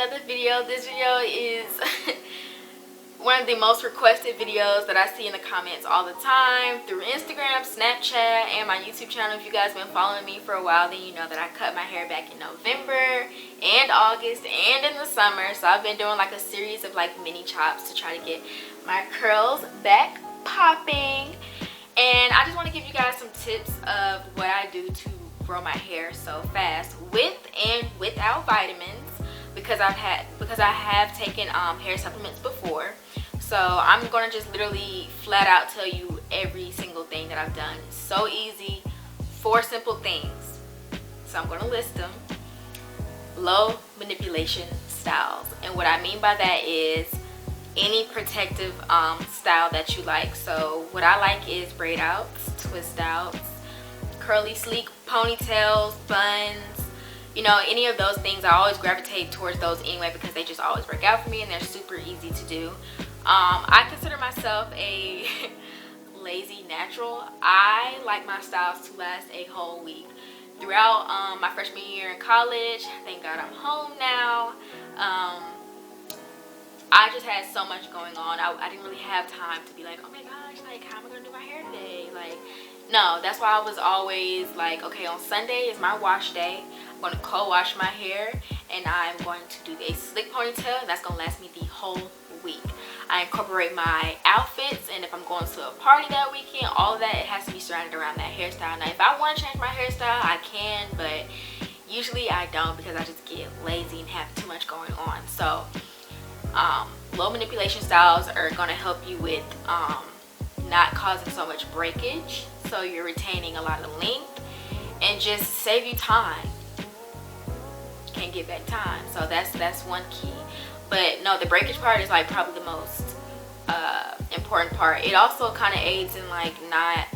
another video. This video is one of the most requested videos that I see in the comments all the time through Instagram, Snapchat, and my YouTube channel. If you guys have been following me for a while, then you know that I cut my hair back in November and August and in the summer. So I've been doing like a series of like mini chops to try to get my curls back popping. And I just want to give you guys some tips of what I do to grow my hair so fast with and without vitamins, because I have taken hair supplements before. So I'm gonna just literally flat out tell you every single thing that I've done. It's so easy, 4 simple things. So I'm gonna list them. Low manipulation styles, and what I mean by that is any protective style that you like. So what I like is braid outs, twist outs, curly sleek ponytails, buns, you know, any of those things. I always gravitate towards those anyway because they just always work out for me and they're super easy to do. I consider myself a lazy natural. I like my styles to last a whole week. Throughout my freshman year in college, thank God I'm home now, I just had so much going on. I didn't really have time to be like, oh my gosh, like, how am I gonna do my hair today? Like, no, that's why I was always like, okay, on Sunday is my wash day. I'm going to co-wash my hair, and I'm going to do a slick ponytail, and that's going to last me the whole week. I incorporate my outfits, and if I'm going to a party that weekend, all of that, it has to be surrounded around that hairstyle. Now, if I want to change my hairstyle, I can, but usually I don't because I just get lazy and have too much going on. So, low manipulation styles are going to help you with not causing so much breakage, so you're retaining a lot of length and just save you time. Can't get back time, so that's one key. But no, the breakage part is like probably the most important part. It also kind of aids in like not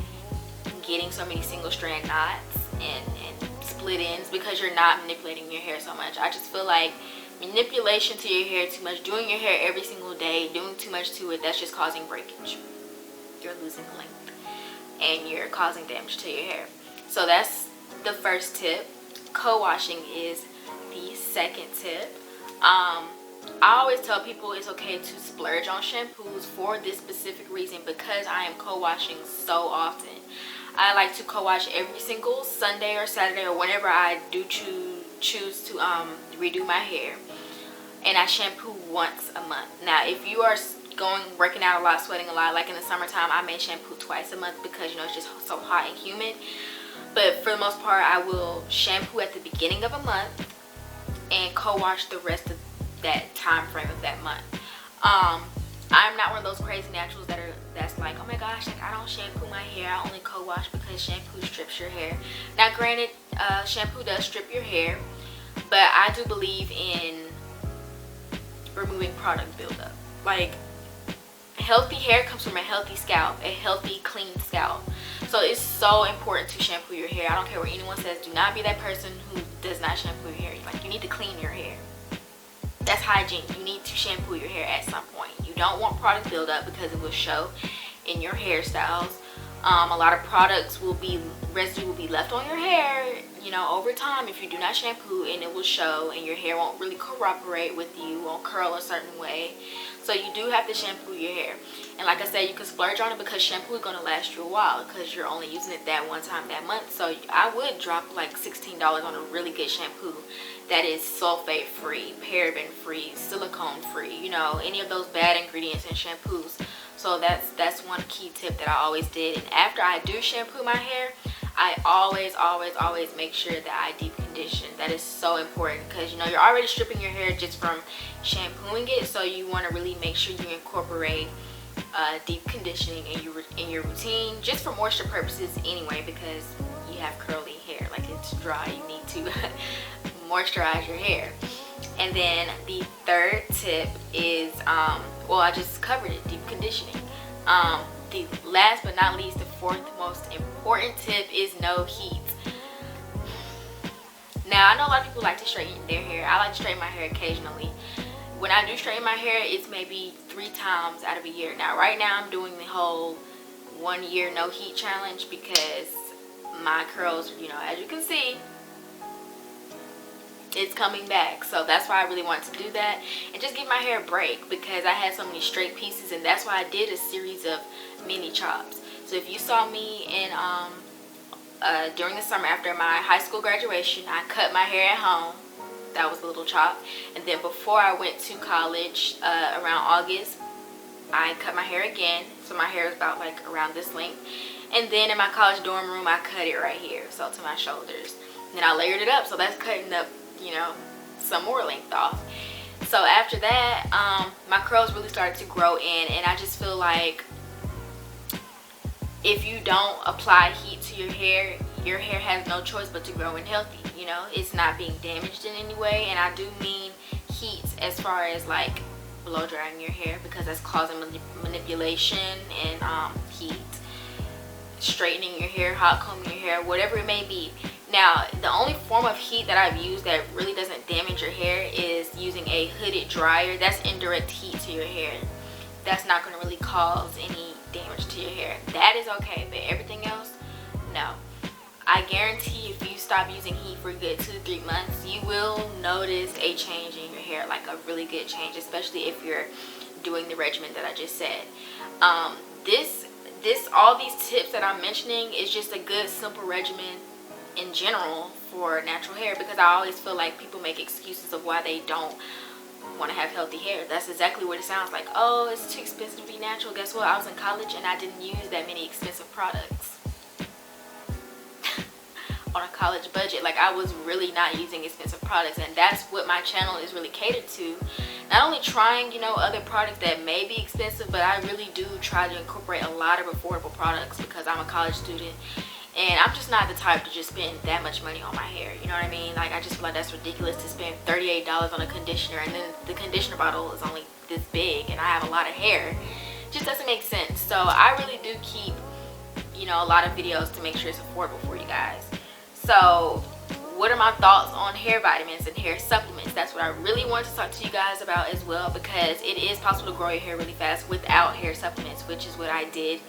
getting so many single strand knots and split ends because you're not manipulating your hair so much. I just feel like manipulation to your hair too much, doing your hair every single day, doing too much to it, that's just causing breakage. You're losing length and you're causing damage to your hair. So that's the first tip. Co-washing is the second tip. I always tell people it's okay to splurge on shampoos for this specific reason, because I am co-washing so often. I like to co-wash every single Sunday or Saturday or whenever I do choose to redo my hair, and I shampoo once a month. Now, if you are working out a lot, sweating a lot, like in the summertime, I may shampoo twice a month because, you know, it's just so hot and humid. But for the most part, I will shampoo at the beginning of a month and co-wash the rest of that time frame of that month. I'm not one of those crazy naturals that's like, oh my gosh, like, I don't shampoo my hair, I only co-wash because shampoo strips your hair. Now granted, shampoo does strip your hair, but I do believe in removing product buildup. Like, healthy hair comes from a healthy scalp, a healthy, clean scalp. So it's so important to shampoo your hair. I don't care what anyone says. Do not be that person who does not shampoo your hair. Like, you need to clean your hair. That's hygiene. You need to shampoo your hair at some point. You don't want product buildup because it will show in your hairstyles. A lot of residue will be left on your hair, you know, over time if you do not shampoo, and it will show, and your hair won't really cooperate with you, won't curl a certain way. So you do have to shampoo your hair. And like I said, you can splurge on it because shampoo is going to last you a while because you're only using it that one time that month. So I would drop like $16 on a really good shampoo that is sulfate free, paraben free, silicone free, you know, any of those bad ingredients in shampoos. So that's one key tip that I always did. And after I do shampoo my hair, I always make sure that I deep condition. That is so important because, you know, you're already stripping your hair just from shampooing it, so you want to really make sure you incorporate deep conditioning in your routine, just for moisture purposes anyway, because you have curly hair, like it's dry, you need to moisturize your hair. And then the third tip is, well, I just covered it, deep conditioning. The last but not least, the fourth most important tip is no heat. Now, I know a lot of people like to straighten their hair. I like to straighten my hair occasionally. When I do straighten my hair, it's maybe 3 times out of a year. Now, right now, I'm doing the whole 1 year no heat challenge because my curls, you know, as you can see, it's coming back. So that's why I really want to do that and just give my hair a break, because I had so many straight pieces, and that's why I did a series of mini chops. So if you saw me in during the summer after my high school graduation, I cut my hair at home. That was a little chop. And then before I went to college, around August, I cut my hair again. So my hair is about like around this length. And then in my college dorm room, I cut it right here, so to my shoulders. And then I layered it up, so that's cutting up, you know, some more length off. So after that, my curls really started to grow in, and I just feel like if you don't apply heat to your hair has no choice but to grow in healthy. You know, it's not being damaged in any way. And I do mean heat as far as like blow drying your hair, because that's causing manipulation and heat. Straightening your hair, hot combing your hair, whatever it may be. Now, the only form of heat that I've used that really doesn't damage your hair is using a hooded dryer. That's indirect heat to your hair. That's not going to really cause any damage to your hair. That is okay, but everything else, no. I guarantee if you stop using heat for a good 2 to 3 months, you will notice a change in your hair, like a really good change, especially if you're doing the regimen that I just said. All these tips that I'm mentioning is just a good simple regimen in general for natural hair, because I always feel like people make excuses of why they don't want to have healthy hair. That's exactly what it sounds like. Oh, it's too expensive to be natural. Guess what? I was in college and I didn't use that many expensive products on a college budget. Like, I was really not using expensive products, and that's what my channel is really catered to. Not only trying, you know, other products that may be expensive, but I really do try to incorporate a lot of affordable products, because I'm a college student and I'm just not the type to just spend that much money on my hair. You know what I mean? Like, I just feel like that's ridiculous to spend $38 on a conditioner, and then the conditioner bottle is only this big and I have a lot of hair. It just doesn't make sense. So I really do keep, you know, a lot of videos to make sure it's affordable for you guys. So what are my thoughts on hair vitamins and hair supplements? That's what I really want to talk to you guys about as well, because it is possible to grow your hair really fast without hair supplements, which is what I did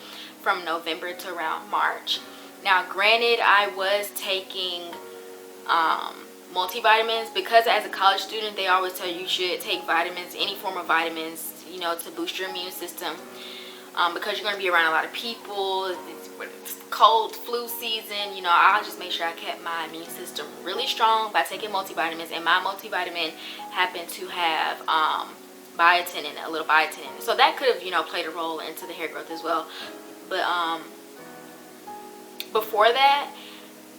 from November to around March. Now, granted, I was taking multivitamins, because as a college student, they always tell you should take vitamins, any form of vitamins, you know, to boost your immune system, because you're going to be around a lot of people. It's cold, flu season, you know. I'll just make sure I kept my immune system really strong by taking multivitamins, and my multivitamin happened to have biotin in it, a little biotin in it. So that could have, you know, played a role into the hair growth as well. But before that,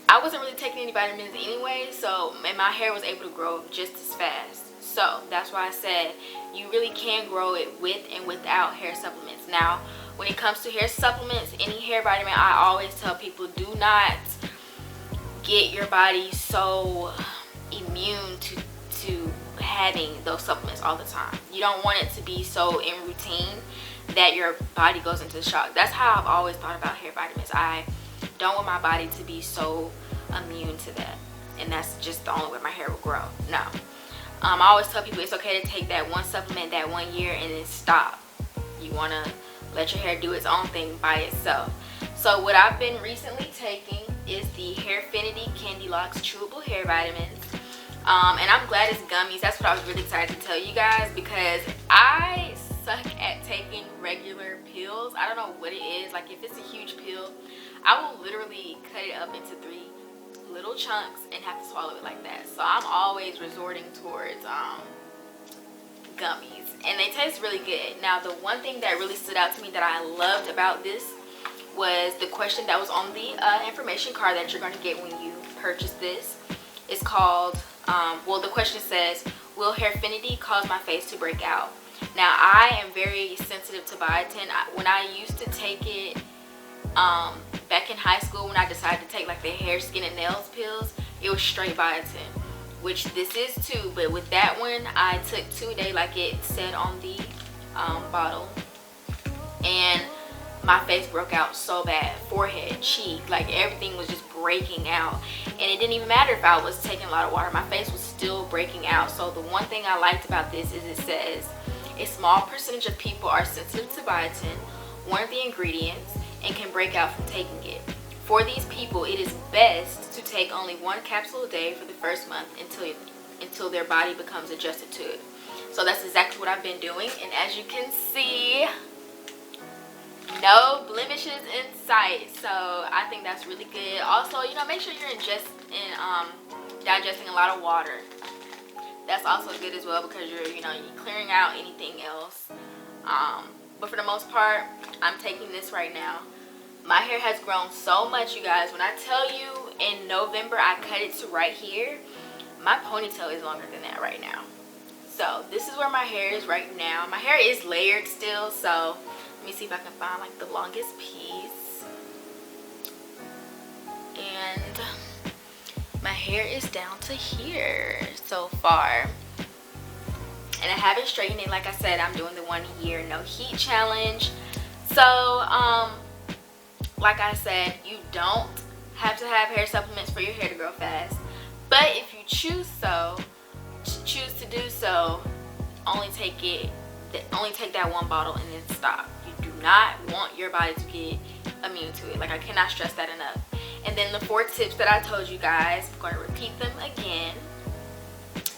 I wasn't really taking any vitamins anyway, so, and my hair was able to grow just as fast. So that's why I said you really can grow it with and without hair supplements. Now, when it comes to hair supplements, any hair vitamin, I always tell people, do not get your body so immune to having those supplements all the time. You don't want it to be so in routine that your body goes into shock. That's how I've always thought about hair vitamins. I don't want my body to be so immune to that, and that's just the only way my hair will grow. No. I always tell people it's okay to take that one supplement that 1 year and then stop. You want to let your hair do its own thing by itself. So what I've been recently taking is the Hairfinity Candy Locks Chewable Hair Vitamins. And I'm glad it's gummies. That's what I was really excited to tell you guys, because I suck at taking regular pills. I don't know what it is. Like, if it's a huge pill, I will literally cut it up into 3 little chunks and have to swallow it like that. So I'm always resorting towards gummies, and they taste really good. Now, the one thing that really stood out to me that I loved about this was the question that was on the information card that you're going to get when you purchase this. It's called, well, the question says, will Hairfinity cause my face to break out? Now, I am very sensitive to biotin. When I used to take it back in high school, when I decided to take like the hair, skin, and nails pills, it was straight biotin, which this is too. But with that one, I took 2 a day like it said on the bottle, and my face broke out so bad. Forehead, cheek, like everything was just breaking out, and it didn't even matter if I was taking a lot of water, my face was still breaking out. So the one thing I liked about this is it says a small percentage of people are sensitive to biotin, one of the ingredients, and can break out from taking it. For these people, it is best to take only 1 capsule a day for the first month until until their body becomes adjusted to it. So that's exactly what I've been doing, and as you can see, no blemishes in sight. So I think that's really good. Also, you know, make sure you're digesting a lot of water. That's also good as well, because you're clearing out anything else. But for the most part, I'm taking this right now. My hair has grown so much, you guys. When I tell you in November I cut it to right here, my ponytail is longer than that right now. So this is where my hair is right now. My hair is layered still, so let me see if I can find like the longest piece. And my hair is down to here so far. And I haven't straightened it. Like I said, I'm doing the 1 year no heat challenge. So like I said, you don't have to have hair supplements for your hair to grow fast, but if you choose to do so, only take that 1 bottle and then stop. You do not want your body to get immune to it. Like, I cannot stress that enough. And then the 4 tips that I told you guys, I'm going to repeat them again,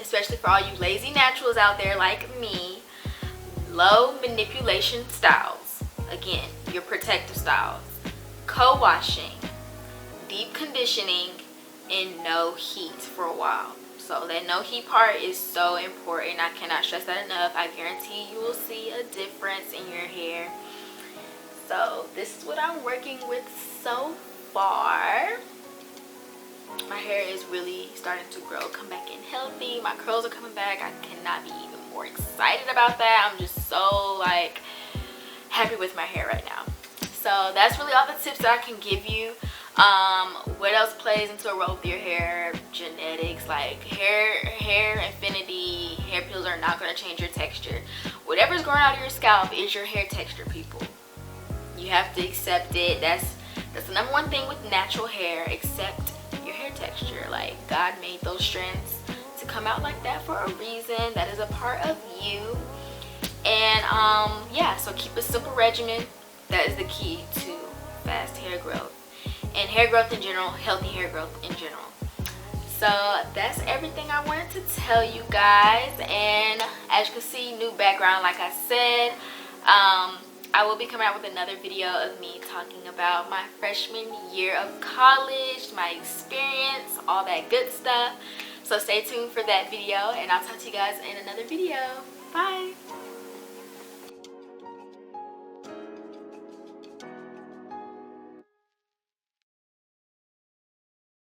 especially for all you lazy naturals out there like me. Low manipulation styles, again, your protective styles, co-washing, deep conditioning, and no heat for a while. So that no heat part is so important. I cannot stress that enough. I guarantee you will see a difference in your hair. So this is what I'm working with so far. My hair is really starting to grow, come back in healthy. My curls are coming back. I cannot be even more excited about that. I'm just so like happy with my hair right now. So that's really all the tips that I can give you. What else plays into a role with your hair? Genetics, like hair affinity. Hair pills are not going to change your texture. Whatever's growing out of your scalp is your hair texture, people. You have to accept it. That's the number one thing with natural hair. Accept your hair texture. Like, God made those strands to come out like that for a reason. That is a part of you. And yeah, so keep a simple regimen. That is the key to fast hair growth and hair growth in general, healthy hair growth in general. So that's everything I wanted to tell you guys. And as you can see, new background, like I said. I will be coming out with another video of me talking about my freshman year of college, my experience, all that good stuff. So stay tuned for that video, and I'll talk to you guys in another video. Bye.